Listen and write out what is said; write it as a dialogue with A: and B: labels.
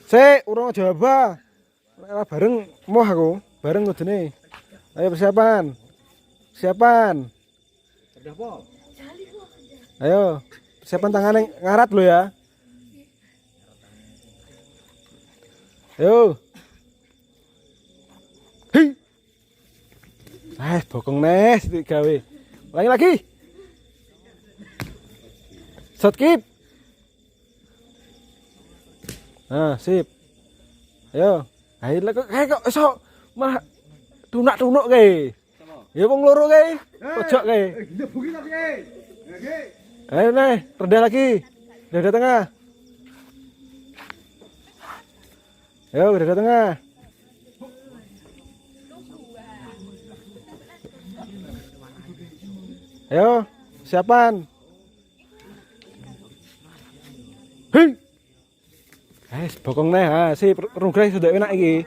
A: Sik, urung jawab. Ora bareng moh aku, bareng kudune. Ayo persiapan. Persiapan. Ayo, persiapan tangannya ngarat lo ya. Ayo. Hei. Bokong nes gawe. Ulangi lagi. Shot keep. Nah, sip. Ayo. Ayo kok iso mah tunak-tunuk kae. Ya wong loro kae. Pojok kae. Ayo nih, rendah lagi. Dada tengah. Ayo, dada tengah. Ayo, siapan. Hei. Bokong nih, sip, runggreh sudah enak iki.